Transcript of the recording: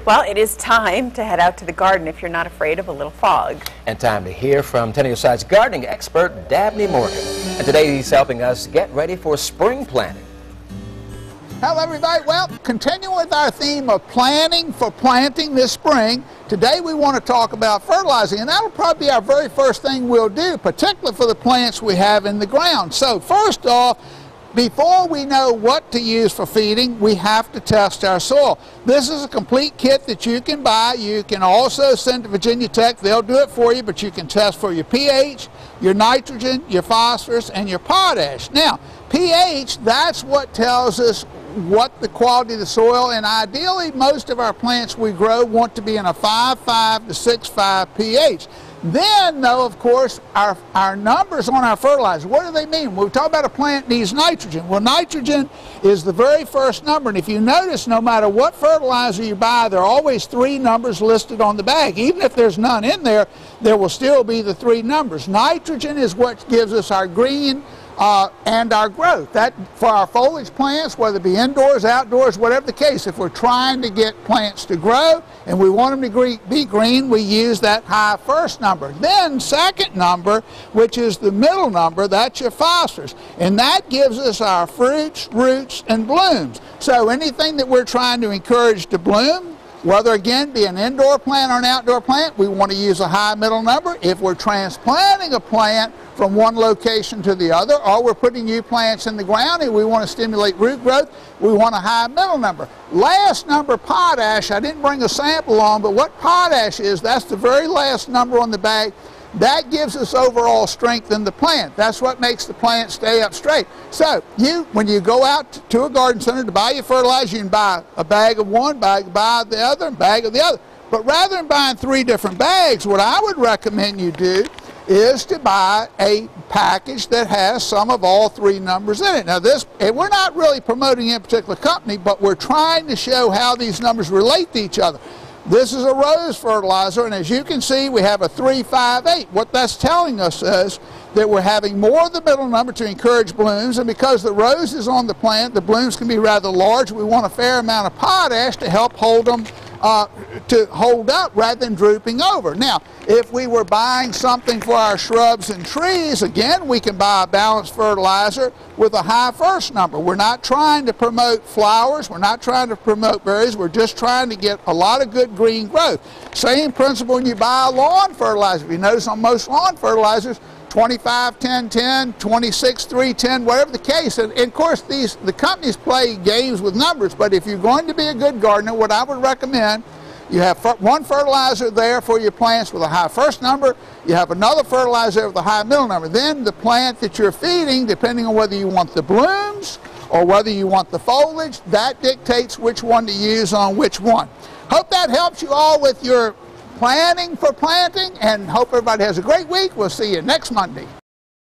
Well, it is time to head out to the garden if you're not afraid of a little fog. And time to hear from Tennielside's gardening expert, Dabney Morgan. And today he's helping us get ready for spring planting. Hello everybody. Well, continuing with our theme of planning for planting this spring, today we want to talk about fertilizing, and that'll probably be our very first thing we'll do, particularly for the plants we have in the ground. So first off, before we know what to use for feeding, we have to test our soil. This is a complete kit that you can buy. You can also send to Virginia Tech. They'll do it for you, but you can test for your pH, your nitrogen, your phosphorus, and your potash. Now, pH, that's what tells us what the quality of the soil, and ideally most of our plants we grow want to be in a 5.5 to 6.5 pH. Then, though, of course, our numbers on our fertilizer, what do they mean? When we talk about a plant needs nitrogen. Well, nitrogen is the very first number, and if you notice, no matter what fertilizer you buy, there are always 3 numbers listed on the bag. Even if there's none in there, there will still be the 3 numbers. Nitrogen is what gives us our green and our growth. That for our foliage plants, whether it be indoors, outdoors, whatever the case, if we're trying to get plants to grow and we want them to be green, we use that high first number. Then second number, which is the middle number, that's your phosphorus, and that gives us our fruits, roots, and blooms. So anything that we're trying to encourage to bloom, whether again be an indoor plant or an outdoor plant, we want to use a high middle number. If we're transplanting a plant from one location to the other, or we're putting new plants in the ground and we want to stimulate root growth, we want a high middle number. Last number, potash, I didn't bring a sample on, but what potash is, that's the very last number on the bag. That gives us overall strength in the plant. That's what makes the plant stay up straight. So when you go out to a garden center to buy your fertilizer, you can buy a bag of one, buy the other, and bag of the other. But rather than buying 3 different bags, what I would recommend you do is to buy a package that has some of all 3 numbers in it. Now we're not really promoting any particular company, but we're trying to show how these numbers relate to each other. This is a rose fertilizer, and as you can see, we have a 358. What that's telling us is that we're having more of the middle number to encourage blooms, and because the rose is on the plant, the blooms can be rather large. We want a fair amount of potash to help hold them to hold up rather than drooping over. Now, if we were buying something for our shrubs and trees, again, we can buy a balanced fertilizer with a high first number. We're not trying to promote flowers, we're not trying to promote berries, we're just trying to get a lot of good green growth. Same principle when you buy a lawn fertilizer. If you notice on most lawn fertilizers, 25, 10, 10, 26, 3, 10, whatever the case. And of course, the companies play games with numbers, but if you're going to be a good gardener, what I would recommend, you have one fertilizer there for your plants with a high first number, you have another fertilizer with a high middle number. Then the plant that you're feeding, depending on whether you want the blooms or whether you want the foliage, that dictates which one to use on which one. Hope that helps you all with your planning for planting, and hope everybody has a great week. We'll see you next Monday.